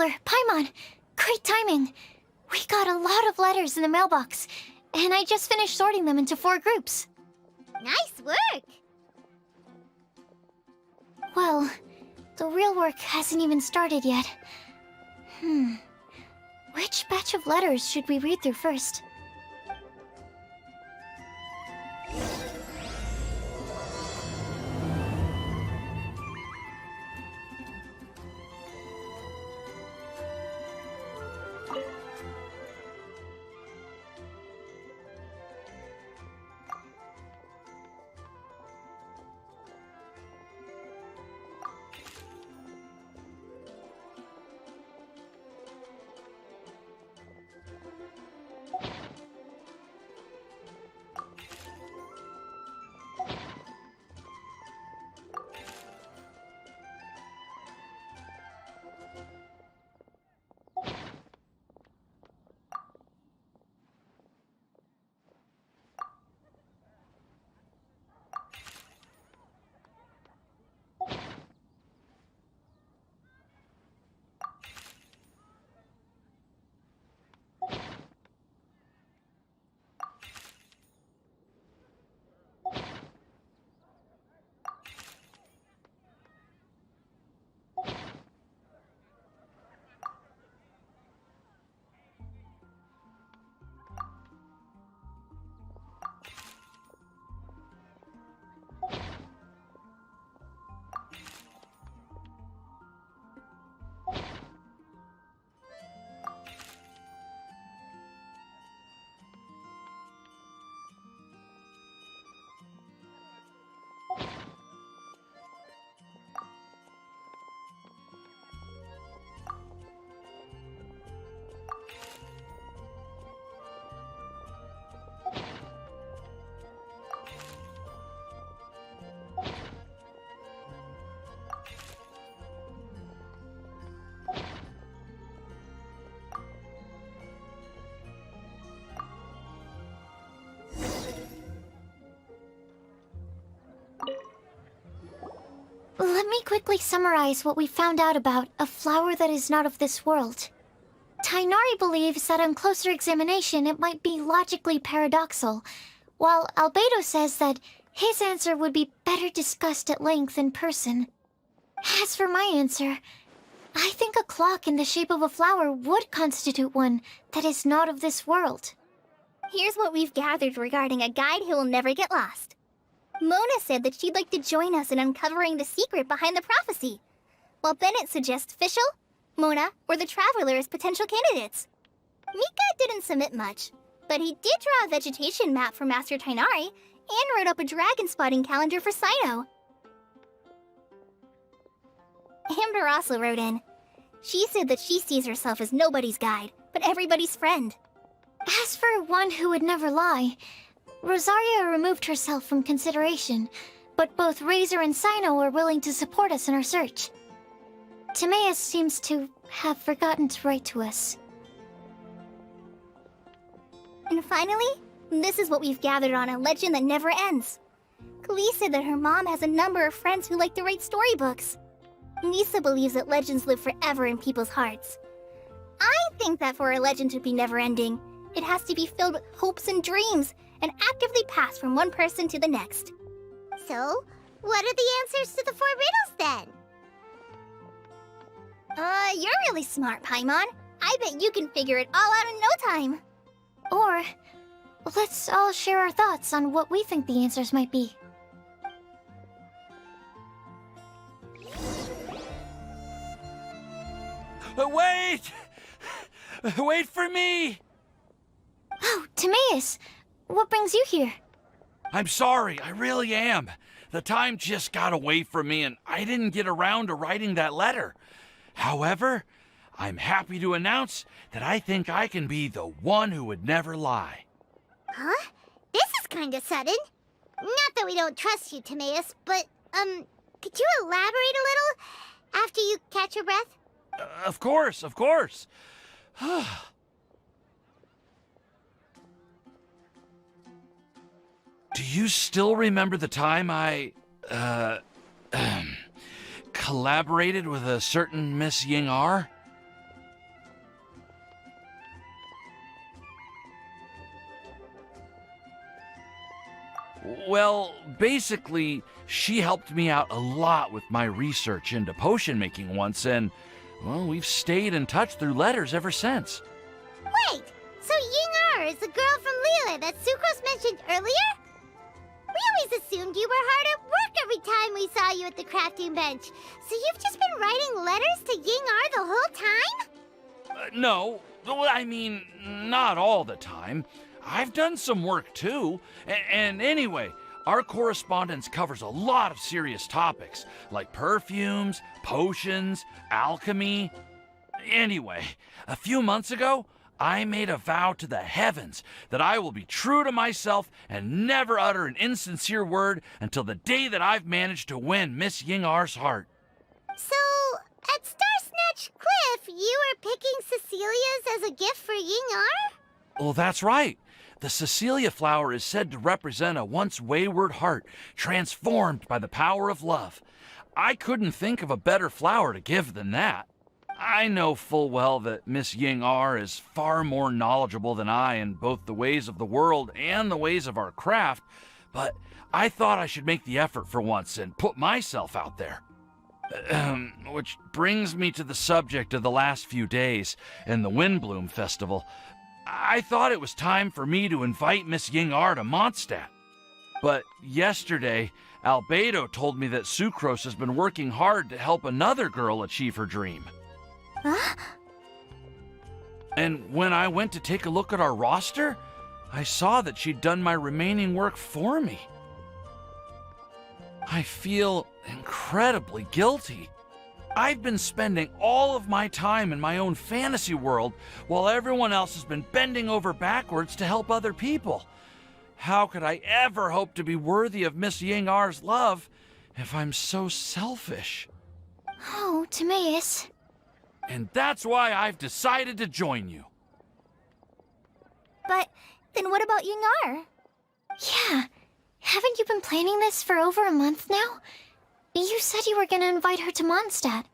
Traveler, Paimon! Great timing! We got a lot of letters in the mailbox, and I just finished sorting them into 4 groups. Nice work! Well, the real work hasn't even started yet. Which batch of letters should we read through first? Let me quickly summarize what we found out about a flower that is not of this world. Tainari believes that on closer examination it might be logically paradoxal, while Albedo says that his answer would be better discussed at length in person. As for my answer, I think a clock in the shape of a flower would constitute one that is not of this world. Here's what we've gathered regarding a guide who will never get lost. Mona said that she'd like to join us in uncovering the secret behind the prophecy, while Bennett suggests Fischl, Mona, or the Traveler as potential candidates. Mika didn't submit much, but he did draw a vegetation map for Master Tainari and wrote up a dragon spotting calendar for Sino. Amber also wrote in. She said that she sees herself as nobody's guide, but everybody's friend. As for one who would never lie, Rosaria removed herself from consideration, but both Razor and Sino are willing to support us in our search. Timaeus seems to have forgotten to write to us. And finally, this is what we've gathered on a legend that never ends. Klee said that her mom has a number of friends who like to write storybooks. Lisa believes that legends live forever in people's hearts. I think that for a legend to be never-ending, it has to be filled with hopes and dreams, and actively passed from one person to the next. So, what are the answers to the 4 riddles then? You're really smart, Paimon. I bet you can figure it all out in no time. Or, let's all share our thoughts on what we think the answers might be. Wait! Wait for me! Oh, Timaeus! What brings you here? I'm sorry, I really am. The time just got away from me and I didn't get around to writing that letter. However, I'm happy to announce that I think I can be the one who would never lie. Huh? This is kinda sudden. Not that we don't trust you, Timaeus, but, could you elaborate a little after you catch your breath? Of course, of course. Do you still remember the time I, collaborated with a certain Miss Ying-R? Well, basically, she helped me out a lot with my research into potion making once, and, well, we've stayed in touch through letters ever since. Wait, so Ying is the girl from Lila that Sucrose mentioned earlier? We always assumed you were hard at work every time we saw you at the crafting bench. So you've just been writing letters to Ying the whole time? No, well, I mean, not all the time. I've done some work too. And anyway, our correspondence covers a lot of serious topics, like perfumes, potions, alchemy. Anyway, a few months ago, I made a vow to the heavens that I will be true to myself and never utter an insincere word until the day that I've managed to win Miss Ying-Ar's heart. So, at Star Snatch Cliff, you were picking Cecilia's as a gift for Ying-Ar? Well, that's right. The Cecilia flower is said to represent a once wayward heart transformed by the power of love. I couldn't think of a better flower to give than that. I know full well that Miss Ying-Ar is far more knowledgeable than I in both the ways of the world and the ways of our craft, but I thought I should make the effort for once and put myself out there. Which brings me to the subject of the last few days and the Windblume Festival. I thought it was time for me to invite Miss Ying-Ar to Mondstadt. But yesterday, Albedo told me that Sucrose has been working hard to help another girl achieve her dream. Huh? And when I went to take a look at our roster, I saw that she'd done my remaining work for me. I feel incredibly guilty. I've been spending all of my time in my own fantasy world while everyone else has been bending over backwards to help other people. How could I ever hope to be worthy of Miss Ying-Ar's love if I'm so selfish? Oh, Timaeus. And that's why I've decided to join you. But then what about Ying-Ar? Yeah. Haven't you been planning this for over a month now? You said you were going to invite her to Mondstadt.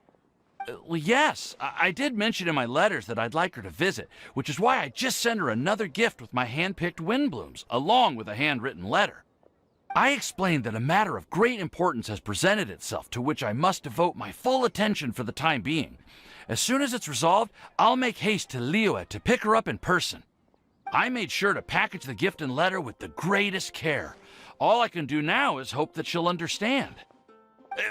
Well, yes, I did mention in my letters that I'd like her to visit, which is why I just sent her another gift with my hand-picked Windblooms, along with a handwritten letter. I explained that a matter of great importance has presented itself to which I must devote my full attention for the time being. As soon as it's resolved, I'll make haste to Liyue to pick her up in person. I made sure to package the gift and letter with the greatest care. All I can do now is hope that she'll understand.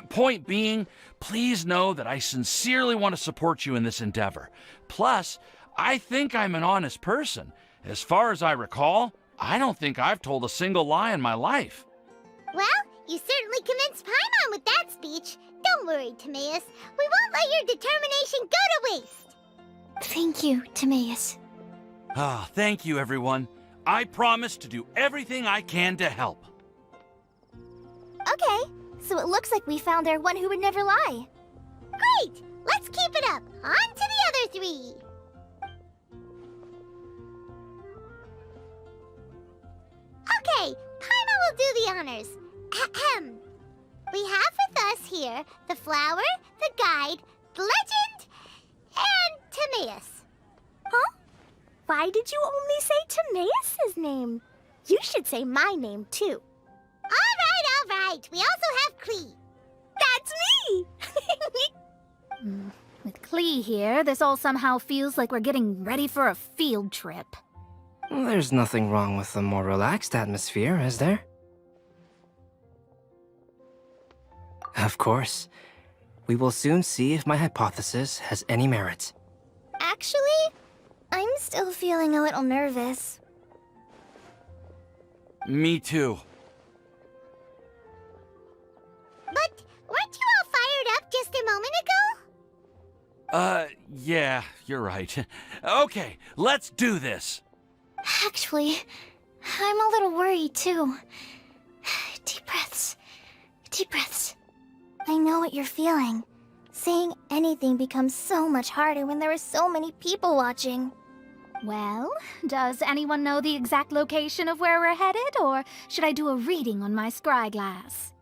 Point being, please know that I sincerely want to support you in this endeavor. Plus, I think I'm an honest person. As far as I recall, I don't think I've told a single lie in my life. Well, you certainly convinced Paimon with that speech. Don't worry, Timaeus. We won't let your determination go to waste. Thank you, Timaeus. Ah, thank you, everyone. I promise to do everything I can to help. Okay, so it looks like we found our one who would never lie. Great! Let's keep it up. On to the other three. Okay, Paimon will do the honors. Ahem. We have with us here the flower, the guide, the legend, and Timaeus. Huh? Why did you only say Timaeus' name? You should say my name, too. All right. We also have Klee. That's me! With Klee here, this all somehow feels like we're getting ready for a field trip. There's nothing wrong with a more relaxed atmosphere, is there? Of course. We will soon see if my hypothesis has any merit. Actually, I'm still feeling a little nervous. Me too. But weren't you all fired up just a moment ago? Yeah, you're right. Okay, let's do this. Actually, I'm a little worried too. Deep breaths. Deep breaths. I know what you're feeling. Saying anything becomes so much harder when there are so many people watching. Well, does anyone know the exact location of where we're headed, or should I do a reading on my scry glass?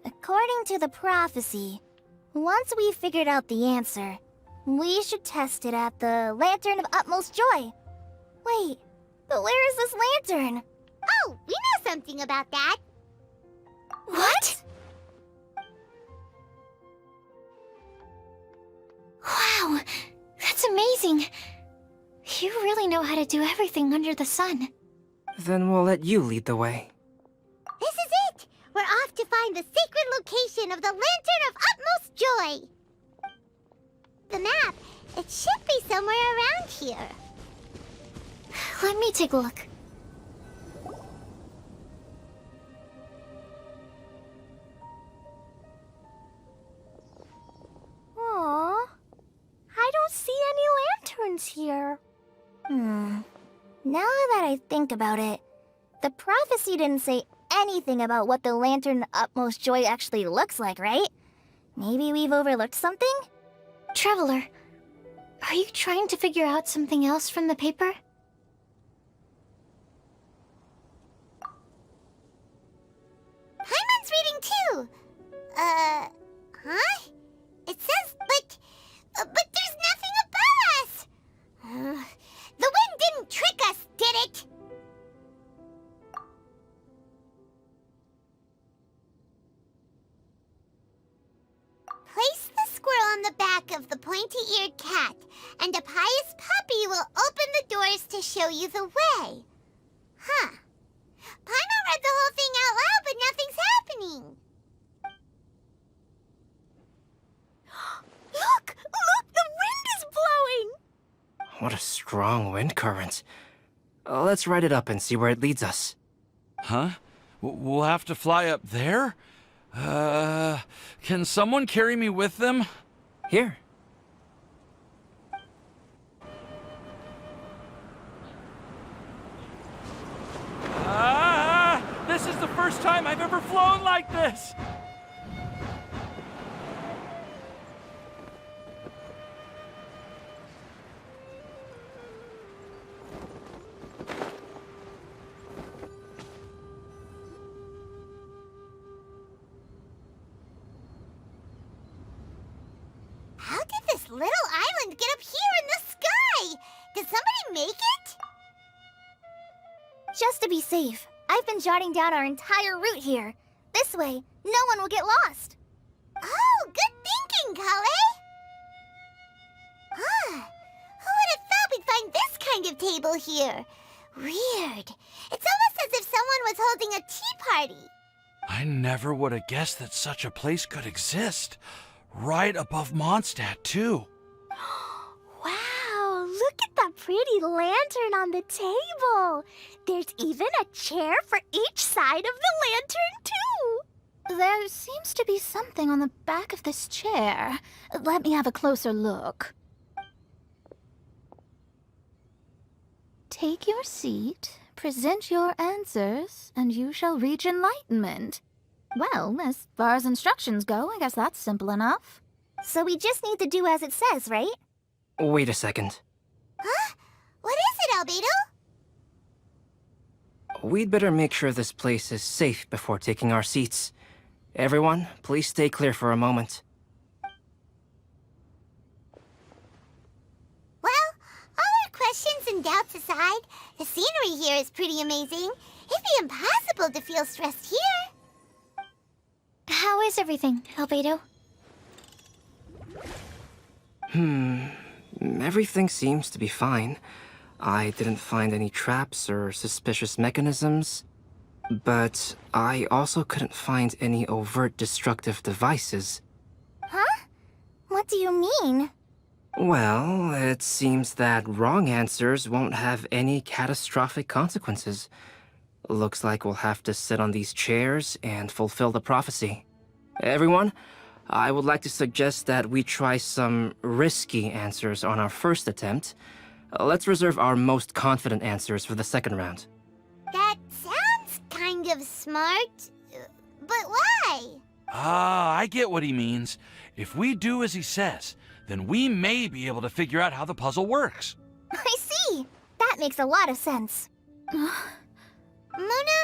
According to the prophecy, once we've figured out the answer, we should test it at the Lantern of Utmost Joy. Wait, but where is this lantern? Oh, we know something about that. What? Wow, that's amazing. You really know how to do everything under the sun. Then we'll let you lead the way. This is it! We're off to find the sacred location of the Lantern of Utmost Joy! The map, it should be somewhere around here. Let me take a look. Aww. I don't see any lanterns here. Now that I think about it, the prophecy didn't say anything about what the Lantern of Utmost Joy actually looks like, right? Maybe we've overlooked something? Traveler, are you trying to figure out something else from the paper? Paimon's reading too! Huh? It says, but there's nothing above us! The wind didn't trick us, did it? Place the squirrel on the back of the pointy-eared cat, and a pious puppy will open the doors to show you the way. Huh. Paimon read the whole thing out loud, but nothing's happening. Look! Look! The wind is blowing! What a strong wind current. Let's ride it up and see where it leads us. Huh? We'll have to fly up there? Can someone carry me with them? Here. This is the first time I've ever flown like this! How did this little island get up here in the sky? Did somebody make it? Just to be safe, I've been jotting down our entire route here. This way, no one will get lost. Oh, good thinking, Kale! Who would have thought we'd find this kind of table here? Weird. It's almost as if someone was holding a tea party. I never would have guessed that such a place could exist. Right above Mondstadt, too. Wow, look at that pretty lantern on the table. There's even a chair for each side of the lantern, too. There seems to be something on the back of this chair. Let me have a closer look. Take your seat, present your answers, and you shall reach enlightenment. Well, as far as instructions go, I guess that's simple enough. So we just need to do as it says, right? Wait a second. Huh? What is it, Albedo? We'd better make sure this place is safe before taking our seats. Everyone, please stay clear for a moment. Well, all our questions and doubts aside, the scenery here is pretty amazing. It'd be impossible to feel stressed here. How is everything, Albedo? Everything seems to be fine. I didn't find any traps or suspicious mechanisms, but I also couldn't find any overt destructive devices. Huh? What do you mean? Well, it seems that wrong answers won't have any catastrophic consequences. Looks like we'll have to sit on these chairs and fulfill the prophecy. Everyone, I would like to suggest that we try some risky answers on our first attempt. Let's reserve our most confident answers for the second round. That sounds kind of smart, but why? I get what he means. If we do as he says, then we may be able to figure out how the puzzle works. I see. That makes a lot of sense. Mona,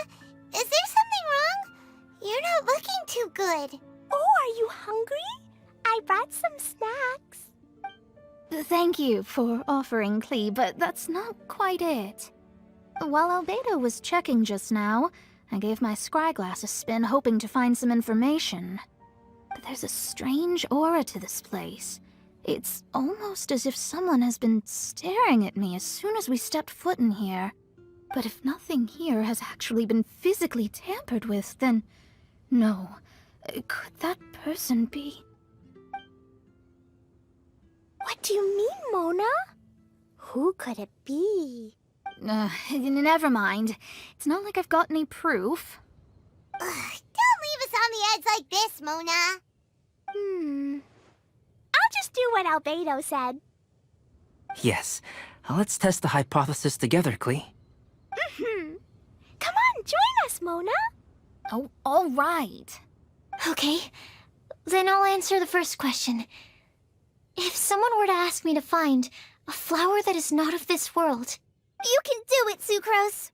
is there something wrong? You're not looking too good. Oh, are you hungry? I brought some snacks. Thank you for offering, Klee, but that's not quite it. While Albedo was checking just now, I gave my scryglass a spin hoping to find some information. But there's a strange aura to this place. It's almost as if someone has been staring at me as soon as we stepped foot in here. But if nothing here has actually been physically tampered with, then no. Could that person be? What do you mean, Mona? Who could it be? Never mind. It's not like I've got any proof. Don't leave us on the edge like this, Mona. I'll just do what Albedo said. Yes. Let's test the hypothesis together, Klee. Come on, join us, Mona. Oh, all right. Okay, then I'll answer the first question. If someone were to ask me to find a flower that is not of this world... You can do it, Sucrose.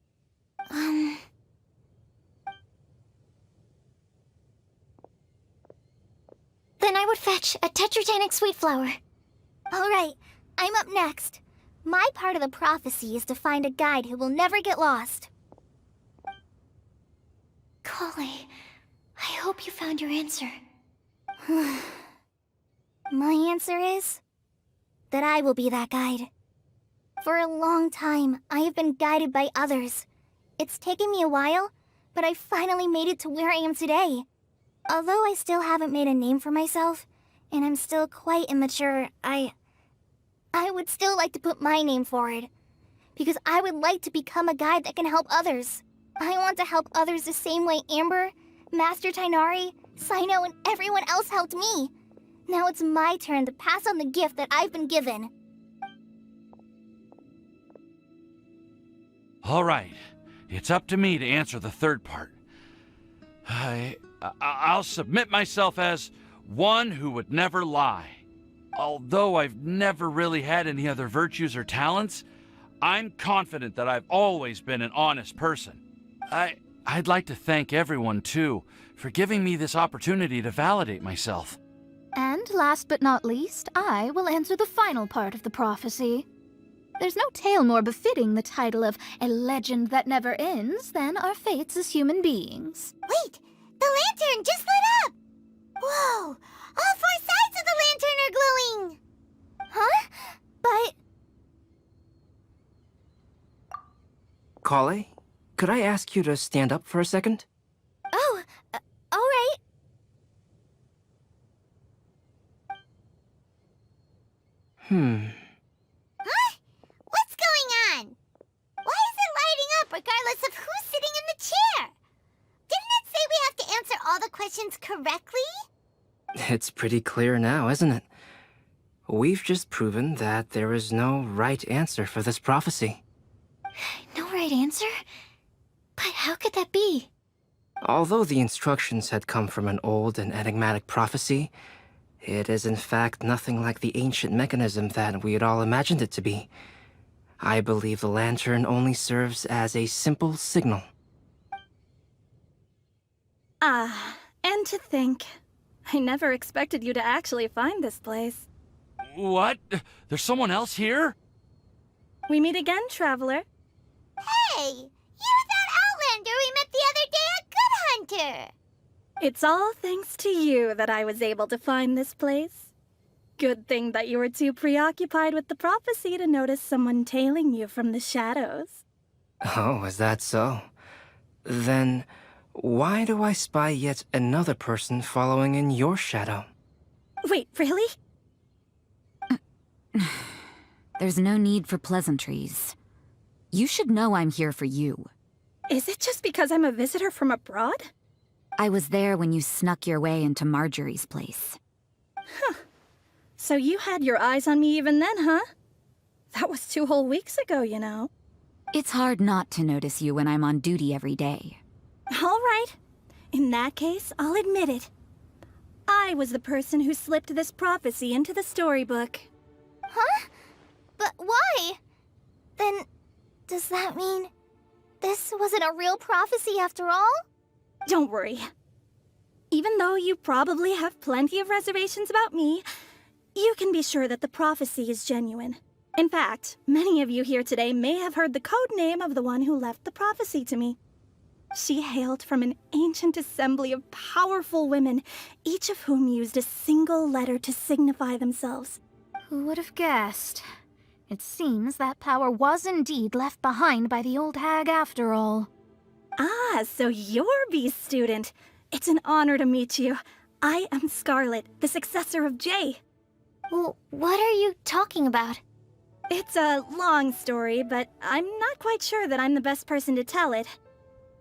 Then I would fetch a tetragenic sweet flower. All right, I'm up next. My part of the prophecy is to find a guide who will never get lost. Kale, I hope you found your answer. My answer is that I will be that guide. For a long time, I have been guided by others. It's taken me a while, but I finally made it to where I am today. Although I still haven't made a name for myself, and I'm still quite immature, I would still like to put my name forward. Because I would like to become a guide that can help others. I want to help others the same way Amber, Master Tighnari, Cyno, and everyone else helped me. Now it's my turn to pass on the gift that I've been given. All right, it's up to me to answer the third part. I'll submit myself as one who would never lie. Although I've never really had any other virtues or talents, I'm confident that I've always been an honest person. I'd like to thank everyone, too, for giving me this opportunity to validate myself. And last but not least, I will answer the final part of the prophecy. There's no tale more befitting the title of a legend that never ends than our fates as human beings. Wait, the lantern just lit up! Whoa, all 4 sides of the lantern are glowing! Huh? But... Kale, could I ask you to stand up for a second? Oh, all right. Huh? What's going on? Why is it lighting up regardless of who's sitting in the chair? Didn't it say we have to answer all the questions correctly? It's pretty clear now, isn't it? We've just proven that there is no right answer for this prophecy. No right answer? But how could that be? Although the instructions had come from an old and enigmatic prophecy, it is in fact nothing like the ancient mechanism that we had all imagined it to be. I believe the lantern only serves as a simple signal. And to think, I never expected you to actually find this place. What? There's someone else here? We meet again, traveler. Hey, you're that Outlander we met the other day at Good Hunter! It's all thanks to you that I was able to find this place. Good thing that you were too preoccupied with the prophecy to notice someone tailing you from the shadows. Oh, is that so? Then, why do I spy yet another person following in your shadow? Wait, really? There's no need for pleasantries. You should know I'm here for you. Is it just because I'm a visitor from abroad? I was there when you snuck your way into Marjorie's place. So you had your eyes on me even then, huh? That was 2 whole weeks ago, you know. It's hard not to notice you when I'm on duty every day. All right. In that case, I'll admit it. I was the person who slipped this prophecy into the storybook. Huh? But why? Then, does that mean this wasn't a real prophecy after all? Don't worry. Even though you probably have plenty of reservations about me, you can be sure that the prophecy is genuine. In fact, many of you here today may have heard the code name of the one who left the prophecy to me. She hailed from an ancient assembly of powerful women, each of whom used a single letter to signify themselves. Who would have guessed? It seems that power was indeed left behind by the old hag after all. Ah, so you're B's student. It's an honor to meet you. I am Scarlet, the successor of Jay. Well, what are you talking about? It's a long story, but I'm not quite sure that I'm the best person to tell it.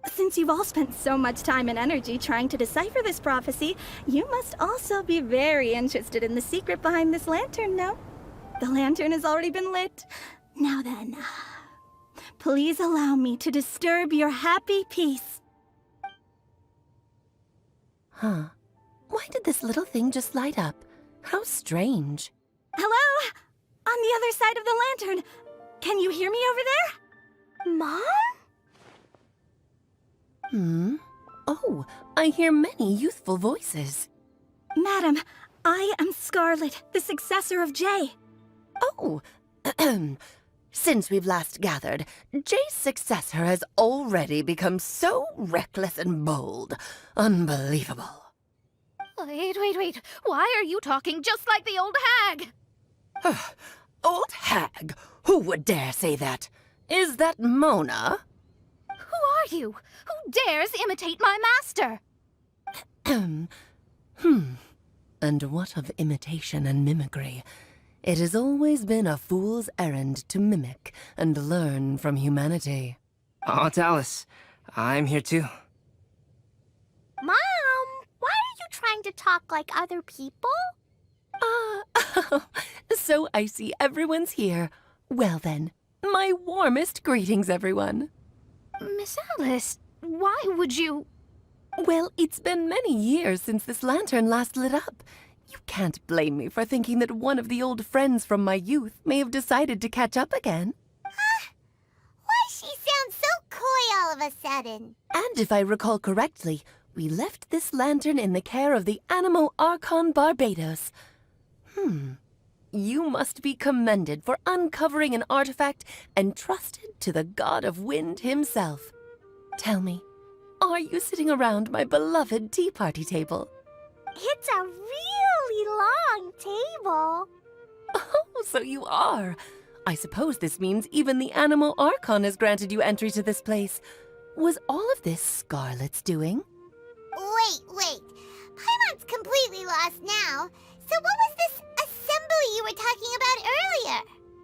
Since you've all spent so much time and energy trying to decipher this prophecy, you must also be very interested in the secret behind this lantern, no? The lantern has already been lit. Now then, please allow me to disturb your happy peace. Huh. Why did this little thing just light up? How strange. Hello? On the other side of the lantern. Can you hear me over there? Mom? Oh, I hear many youthful voices. Madam, I am Scarlet, the successor of Jay. Oh, since we've last gathered, Jay's successor has already become so reckless and bold. Unbelievable. Wait. Why are you talking just like the old hag? Old hag? Who would dare say that? Is that Mona? Who are you? Who dares imitate my master? And what of imitation and mimicry? It has always been a fool's errand to mimic and learn from humanity. Oh, Dallas, I'm here too. Mom, why are you trying to talk like other people? So I see everyone's here. Well then, my warmest greetings, everyone. Miss Alice, why would you... Well, it's been many years since this lantern last lit up. You can't blame me for thinking that one of the old friends from my youth may have decided to catch up again. Why she sounds so coy all of a sudden? And if I recall correctly, we left this lantern in the care of the Animo Archon Barbados. You must be commended for uncovering an artifact entrusted to the god of wind himself. Tell me, are you sitting around my beloved tea party table? It's a really long table. Oh, so you are. I suppose this means even the Animo Archon has granted you entry to this place. Was all of this Scarlet's doing? Wait. Paimon's completely lost now. So what was this assembly you were talking about earlier?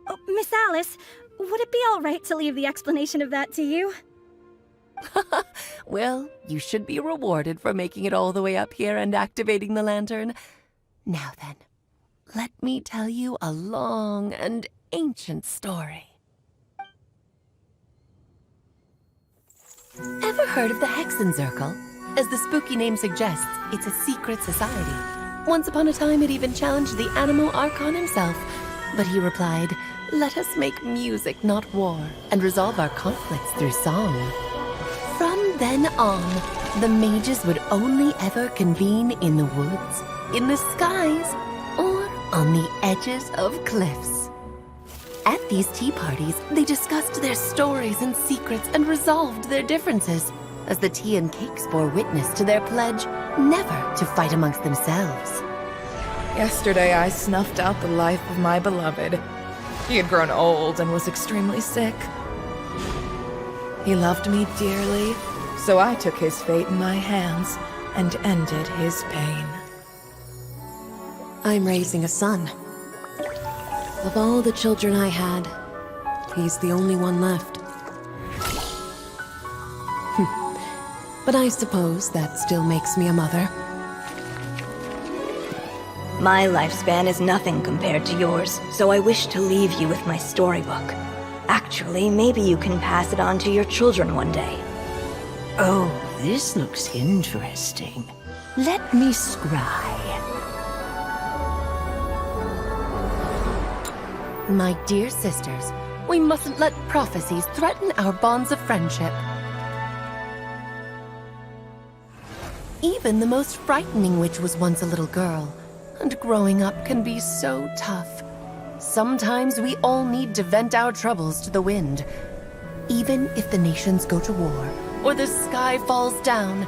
Oh, Miss Alice, would it be all right to leave the explanation of that to you? Well, you should be rewarded for making it all the way up here and activating the lantern. Now then, let me tell you a long and ancient story. Ever heard of the Hexenzirkel? As the spooky name suggests, it's a secret society. Once upon a time, it even challenged the Animo Archon himself. But he replied, "Let us make music, not war, and resolve our conflicts through song." From then on, the mages would only ever convene in the woods, in the skies, or on the edges of cliffs. At these tea parties, they discussed their stories and secrets and resolved their differences, as the tea and cakes bore witness to their pledge never to fight amongst themselves. Yesterday I snuffed out the life of my beloved. He had grown old and was extremely sick. He loved me dearly, so I took his fate in my hands and ended his pain. I'm raising a son. Of all the children I had, he's the only one left. But I suppose that still makes me a mother. My lifespan is nothing compared to yours, so I wish to leave you with my storybook. Actually, maybe you can pass it on to your children one day. Oh, this looks interesting. Let me scry. My dear sisters, we mustn't let prophecies threaten our bonds of friendship. Even the most frightening witch was once a little girl, and growing up can be so tough, Sometimes we all need to vent our troubles to the wind. Even if the nations go to war, or the sky falls down,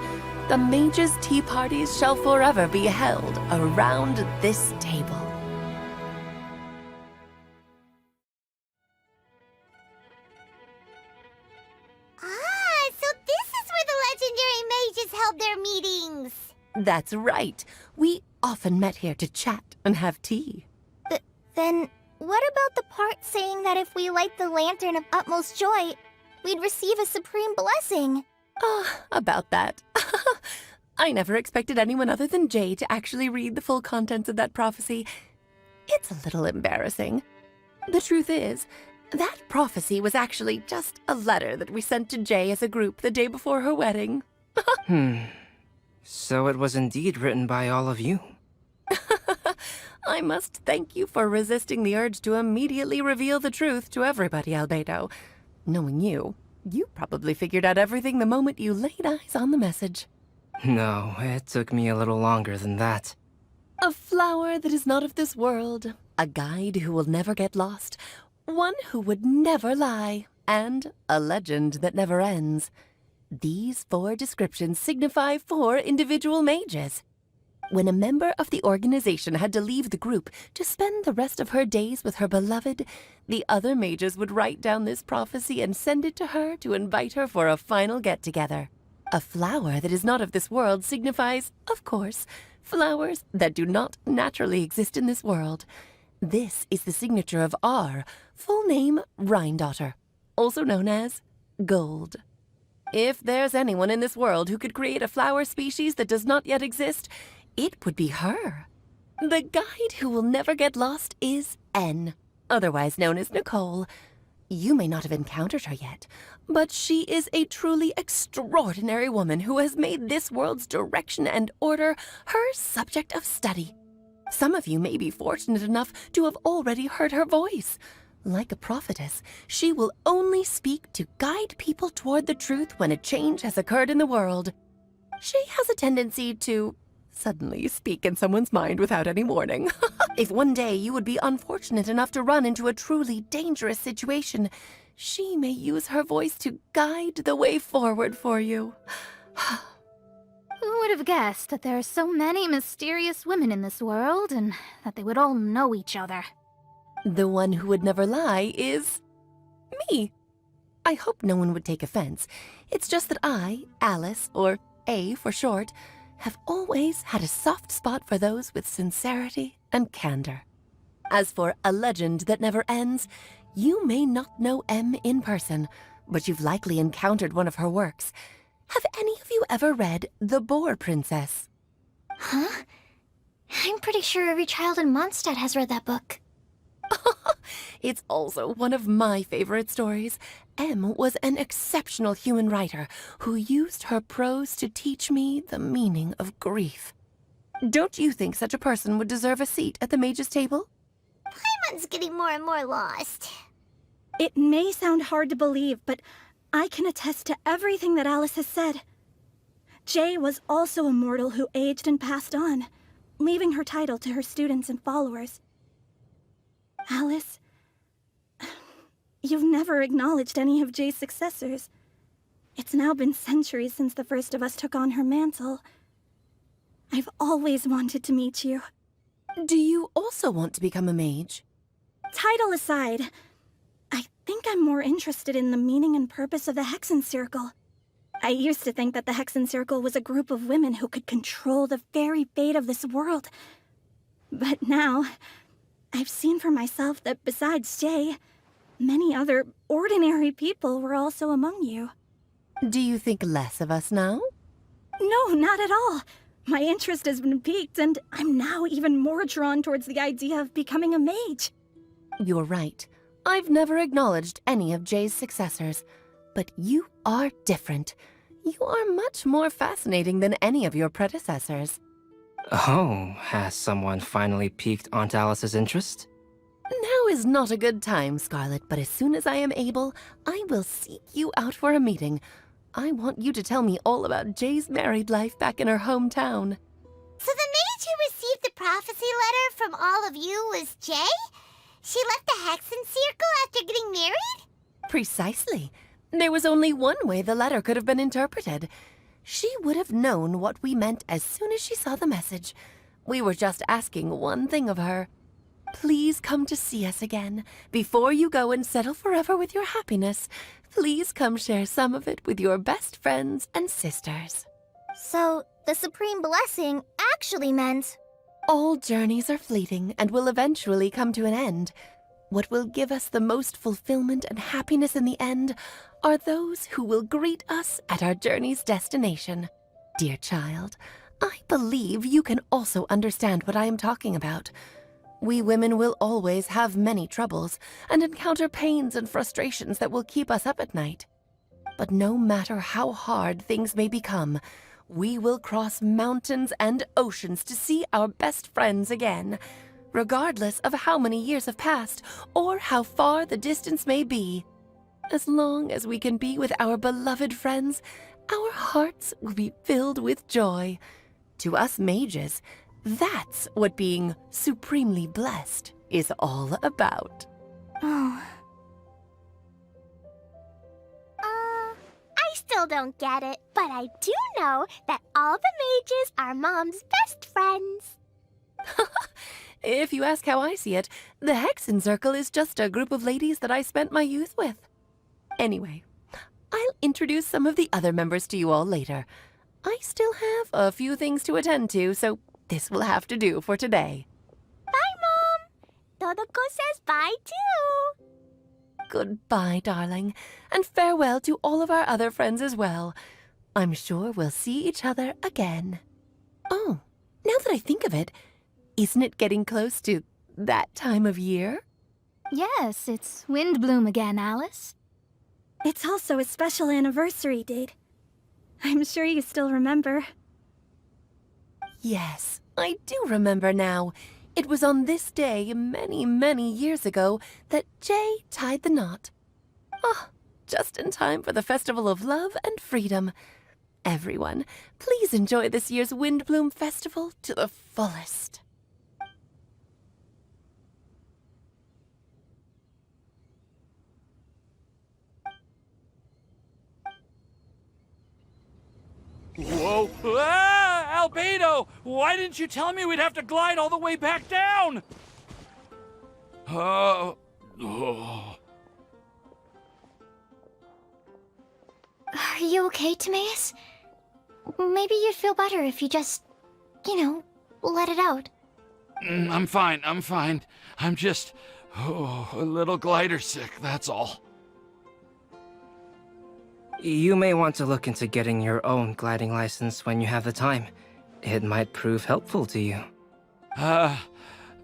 the mages' tea parties shall forever be held around this table. Ah, so this is where the legendary mages held their meetings. That's right. We often met here to chat and have tea. Then, what about the part saying that if we light the lantern of utmost joy, we'd receive a supreme blessing? About that. I never expected anyone other than Jay to actually read the full contents of that prophecy. It's a little embarrassing. The truth is, that prophecy was actually just a letter that we sent to Jay as a group the day before her wedding. So it was indeed written by all of you. I must thank you for resisting the urge to immediately reveal the truth to everybody, Albedo. Knowing you, you probably figured out everything the moment you laid eyes on the message. No, it took me a little longer than that. A flower that is not of this world, a guide who will never get lost, one who would never lie, and a legend that never ends. These 4 descriptions signify 4 individual mages. When a member of the organization had to leave the group to spend the rest of her days with her beloved, the other mages would write down this prophecy and send it to her to invite her for a final get-together. A flower that is not of this world signifies, of course, flowers that do not naturally exist in this world. This is the signature of our full name, Rhindaughter, also known as Gold. If there's anyone in this world who could create a flower species that does not yet exist, it would be her. The guide who will never get lost is N, otherwise known as Nicole. You may not have encountered her yet, but she is a truly extraordinary woman who has made this world's direction and order her subject of study. Some of you may be fortunate enough to have already heard her voice. Like a prophetess, she will only speak to guide people toward the truth when a change has occurred in the world. She has a tendency to suddenly speak in someone's mind without any warning. If one day you would be unfortunate enough to run into a truly dangerous situation, she may use her voice to guide the way forward for you. Who would have guessed that there are so many mysterious women in this world, and that they would all know each other? The one who would never lie is me. I hope no one would take offense. It's just that I, Alice, or A for short, have always had a soft spot for those with sincerity and candor. As for a legend that never ends, you may not know M in person, but you've likely encountered one of her works. Have any of you ever read The Boar Princess? Huh? I'm pretty sure every child in Mondstadt has read that book. It's also one of my favorite stories. M was an exceptional human writer who used her prose to teach me the meaning of grief. Don't you think such a person would deserve a seat at the mage's table? Paimon's getting more and more lost. It may sound hard to believe, but I can attest to everything that Alice has said. Jay was also a mortal who aged and passed on, leaving her title to her students and followers. Alice, you've never acknowledged any of Jay's successors. It's now been centuries since the first of us took on her mantle. I've always wanted to meet you. Do you also want to become a mage? Title aside, I think I'm more interested in the meaning and purpose of the Hexen Circle. I used to think that the Hexen Circle was a group of women who could control the very fate of this world. But now, I've seen for myself that besides Jay, many other ordinary people were also among you. Do you think less of us now? No, not at all. My interest has been piqued, and I'm now even more drawn towards the idea of becoming a mage. You're right. I've never acknowledged any of Jay's successors, but you are different. You are much more fascinating than any of your predecessors. Oh, has someone finally piqued Aunt Alice's interest? Now is not a good time, Scarlet, but as soon as I am able, I will seek you out for a meeting. I want you to tell me all about Jay's married life back in her hometown. So the mage who received the prophecy letter from all of you was Jay? She left Hexen Circle after getting married? Precisely. There was only one way the letter could have been interpreted. She would have known what we meant as soon as she saw the message. We were just asking one thing of her. Please come to see us again. Before you go and settle forever with your happiness, please come share some of it with your best friends and sisters. So, the Supreme Blessing actually meant... All journeys are fleeting and will eventually come to an end. What will give us the most fulfillment and happiness in the end are those who will greet us at our journey's destination. Dear child, I believe you can also understand what I am talking about. We women will always have many troubles and encounter pains and frustrations that will keep us up at night. But no matter how hard things may become, we will cross mountains and oceans to see our best friends again, regardless of how many years have passed or how far the distance may be. As long as we can be with our beloved friends, our hearts will be filled with joy. To us mages, that's what being supremely blessed is all about. Oh. I still don't get it, but I do know that all the mages are Mom's best friends. If you ask how I see it, the Hexen Circle is just a group of ladies that I spent my youth with. Anyway, I'll introduce some of the other members to you all later. I still have a few things to attend to, so this will have to do for today. Bye, Mom. Todoko says bye, too. Goodbye, darling, and farewell to all of our other friends as well. I'm sure we'll see each other again. Oh, now that I think of it, isn't it getting close to that time of year? Yes, it's Windblume again, Alice. It's also a special anniversary date. I'm sure you still remember. Yes, I do remember now. It was on this day many, many years ago that Jay tied the knot. Ah, just in time for the Festival of Love and Freedom. Everyone, please enjoy this year's Windblume Festival to the fullest. Whoa! Ah! Albedo! Why didn't you tell me we'd have to glide all the way back down? Oh. Are you okay, Timaeus? Maybe you'd feel better if you just, let it out. I'm fine. I'm just a little glider sick, that's all. You may want to look into getting your own gliding license when you have the time. It might prove helpful to you.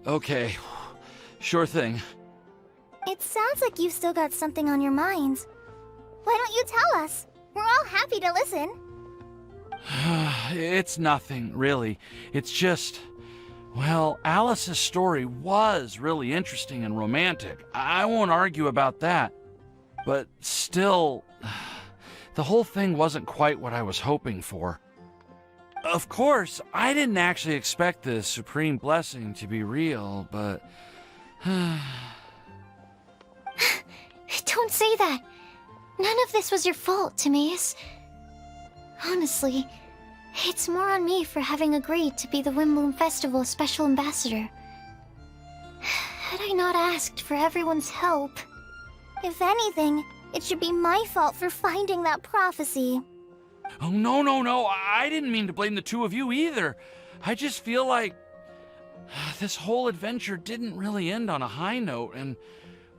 Okay. Sure thing. It sounds like you've still got something on your minds. Why don't you tell us? We're all happy to listen. It's nothing, really. It's just... Well, Alice's story was really interesting and romantic. I won't argue about that. But still... The whole thing wasn't quite what I was hoping for. Of course, I didn't actually expect the Supreme Blessing to be real, but... Don't say that. None of this was your fault, Timaeus. Honestly, it's more on me for having agreed to be the Windblume Festival Special Ambassador. Had I not asked for everyone's help... If anything, it should be my fault for finding that prophecy. Oh, no. I didn't mean to blame the two of you either. I just feel like this whole adventure didn't really end on a high note, and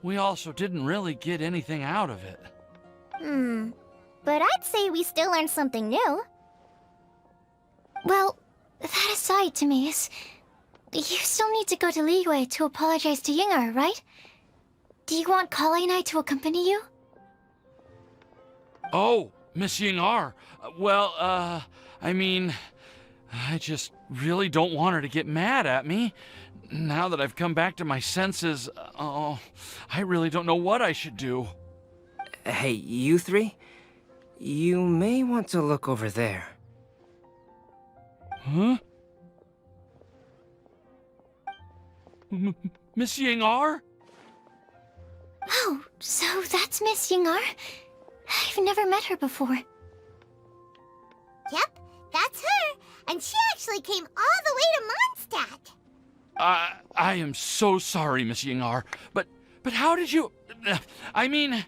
we also didn't really get anything out of it. But I'd say we still learned something new. Well, that aside, Timaeus, you still need to go to Liyue to apologize to Yingar, right? Do you want Kale and I to accompany you? Oh, Miss Yingar. Well, I mean, I just really don't want her to get mad at me. Now that I've come back to my senses, I really don't know what I should do. Hey, you three? You may want to look over there. Huh? Miss Yingar? So that's Miss Yingar? I've never met her before. Yep, that's her. And she actually came all the way to Mondstadt. I am so sorry, Miss Yingar, but how did you... I mean...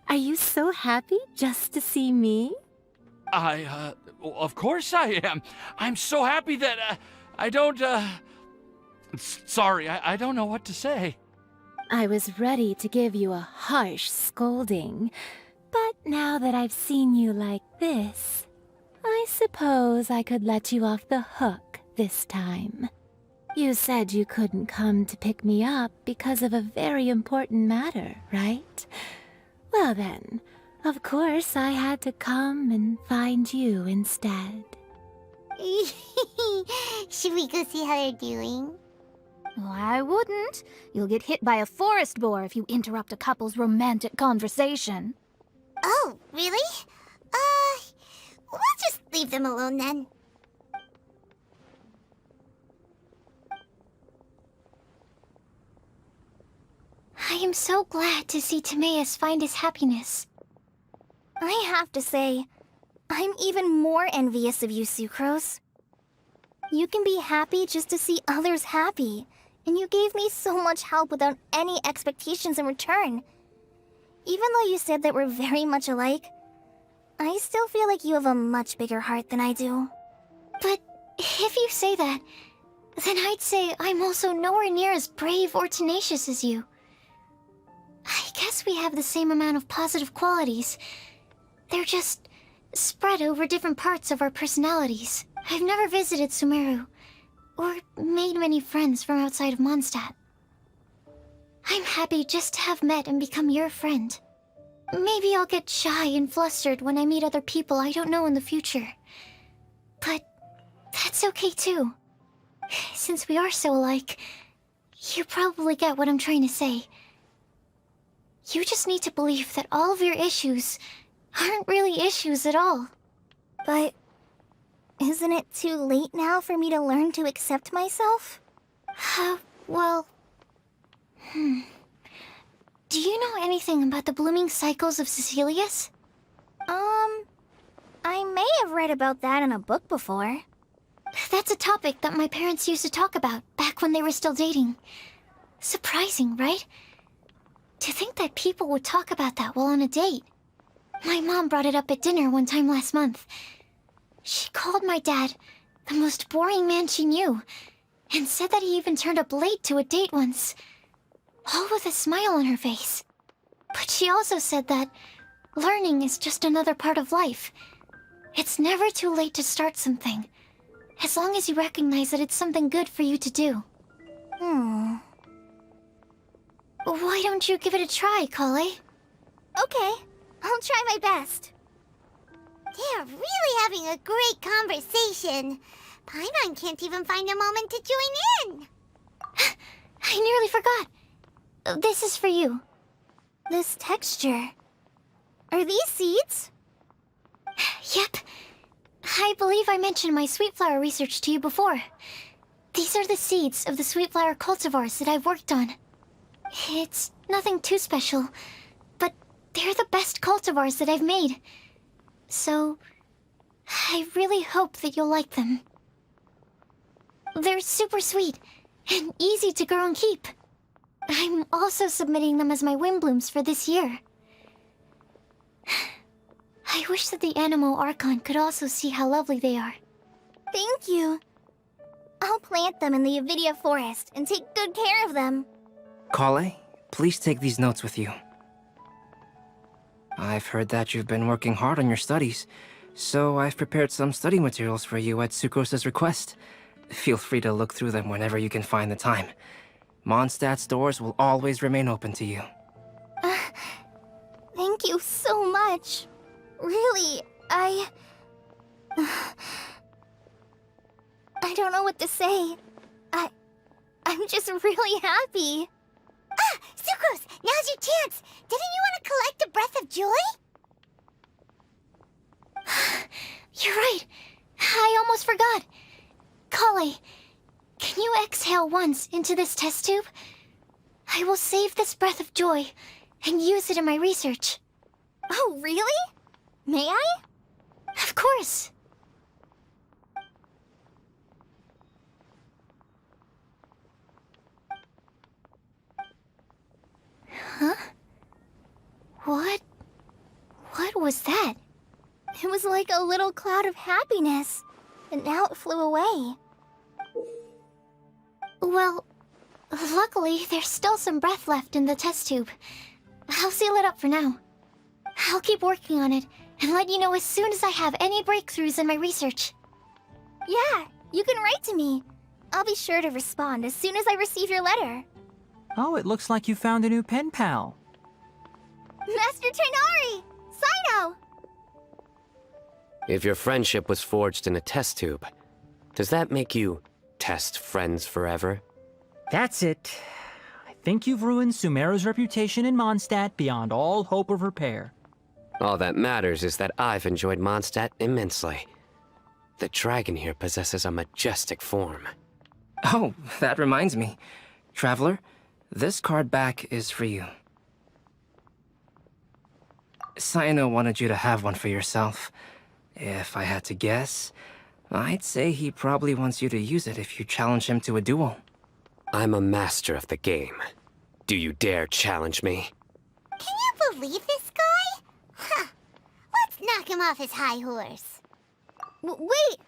Are you so happy just to see me? Of course I am. I'm so happy that, I don't, Sorry, I don't know what to say. I was ready to give you a harsh scolding, but now that I've seen you like this, I suppose I could let you off the hook this time. You said you couldn't come to pick me up because of a very important matter, right? Well then, of course I had to come and find you instead. Should we go see how they're doing? Oh, I wouldn't. You'll get hit by a forest boar if you interrupt a couple's romantic conversation. Oh, really? We'll just leave them alone then. I am so glad to see Timaeus find his happiness. I have to say, I'm even more envious of you, Sucrose. You can be happy just to see others happy, and you gave me so much help without any expectations in return. Even though you said that we're very much alike, I still feel like you have a much bigger heart than I do. But if you say that, then I'd say I'm also nowhere near as brave or tenacious as you. I guess we have the same amount of positive qualities. They're just spread over different parts of our personalities. I've never visited Sumeru, or made many friends from outside of Mondstadt. I'm happy just to have met and become your friend. Maybe I'll get shy and flustered when I meet other people I don't know in the future. But that's okay too. Since we are so alike, you probably get what I'm trying to say. You just need to believe that all of your issues aren't really issues at all. But isn't it too late now for me to learn to accept myself? Well... Do you know anything about the blooming cycles of Cecilius? I may have read about that in a book before. That's a topic that my parents used to talk about back when they were still dating. Surprising, right? To think that people would talk about that while on a date. My mom brought it up at dinner one time last month. She called my dad the most boring man she knew, and said that he even turned up late to a date once. All with a smile on her face. But she also said that learning is just another part of life. It's never too late to start something, as long as you recognize that it's something good for you to do. Why don't you give it a try, Kale? Okay, I'll try my best. They're really having a great conversation. Paimon can't even find a moment to join in. I nearly forgot. This is for you. This texture. Are these seeds? Yep. I believe I mentioned my sweet flower research to you before. These are the seeds of the sweet flower cultivars that I've worked on. It's nothing too special, but they're the best cultivars that I've made. So, I really hope that you'll like them. They're super sweet and easy to grow and keep. I'm also submitting them as my Windblooms for this year. I wish that the Animo Archon could also see how lovely they are. Thank you. I'll plant them in the Avidia forest and take good care of them. Kale, please take these notes with you. I've heard that you've been working hard on your studies, so I've prepared some study materials for you at Sucrose's request. Feel free to look through them whenever you can find the time. Mondstadt's doors will always remain open to you. Thank you so much. Really, I don't know what to say. I'm just really happy. Sucrose, now's your chance. Didn't you want to collect a breath of joy? You're right. I almost forgot. Kale, can you exhale once into this test tube? I will save this breath of joy and use it in my research. Oh, really? May I? Of course. Huh? What was that? It was like a little cloud of happiness, and now it flew away. Well, luckily, there's still some breath left in the test tube. I'll seal it up for now. I'll keep working on it and let you know as soon as I have any breakthroughs in my research. Yeah, you can write to me. I'll be sure to respond as soon as I receive your letter. Oh, it looks like you found a new pen pal. Master Tainari! Sino! If your friendship was forged in a test tube, does that make you test friends forever? That's it. I think you've ruined Sumeru's reputation in Mondstadt beyond all hope of repair. All that matters is that I've enjoyed Mondstadt immensely. The dragon here possesses a majestic form. Oh, that reminds me. Traveler, this card back is for you. Sino wanted you to have one for yourself. If I had to guess, I'd say he probably wants you to use it if you challenge him to a duel. I'm a master of the game. Do you dare challenge me? Can you believe this guy? Huh. Let's knock him off his high horse. Wait!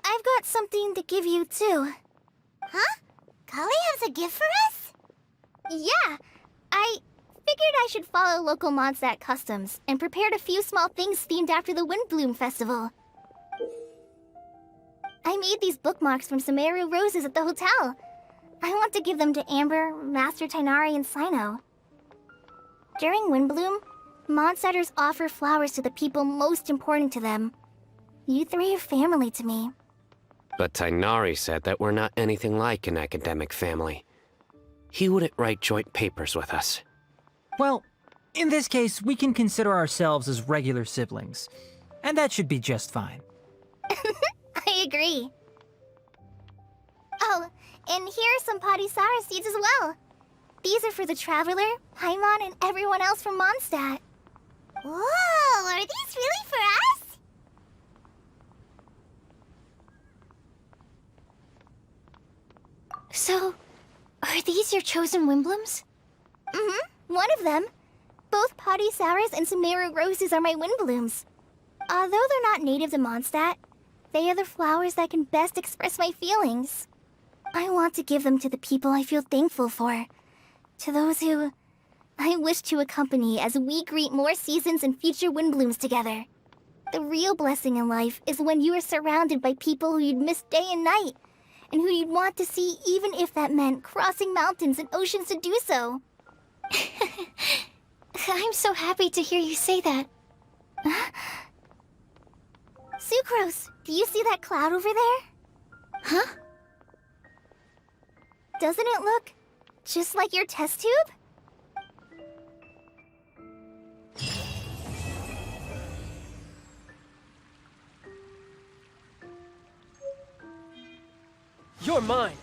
I've got something to give you, too. Huh? Kali has a gift for us? Yeah! I figured I should follow local Mondstadt customs and prepared a few small things themed after the Windblume Festival. I made these bookmarks from Sumeru roses at the hotel. I want to give them to Amber, Master Tainari, and Sino. During Windblume, Mondstadters offer flowers to the people most important to them. You three are family to me. But Tainari said that we're not anything like an academic family. He wouldn't write joint papers with us. Well, in this case, we can consider ourselves as regular siblings. And that should be just fine. I agree. Oh, and here are some Padisara seeds as well. These are for the Traveler, Paimon, and everyone else from Mondstadt. Whoa, are these really for us? So, are these your chosen Windblooms? Mm-hmm, one of them. Both Padisauras and Sumeru roses are my Windblooms. Although they're not native to Mondstadt, they are the flowers that can best express my feelings. I want to give them to the people I feel thankful for. To those who I wish to accompany as we greet more seasons and future Windblooms together. The real blessing in life is when you are surrounded by people who you'd miss day and night, and who you'd want to see even if that meant crossing mountains and oceans to do so. I'm so happy to hear you say that. Sucrose, do you see that cloud over there? Huh? Doesn't it look just like your test tube? You're mine!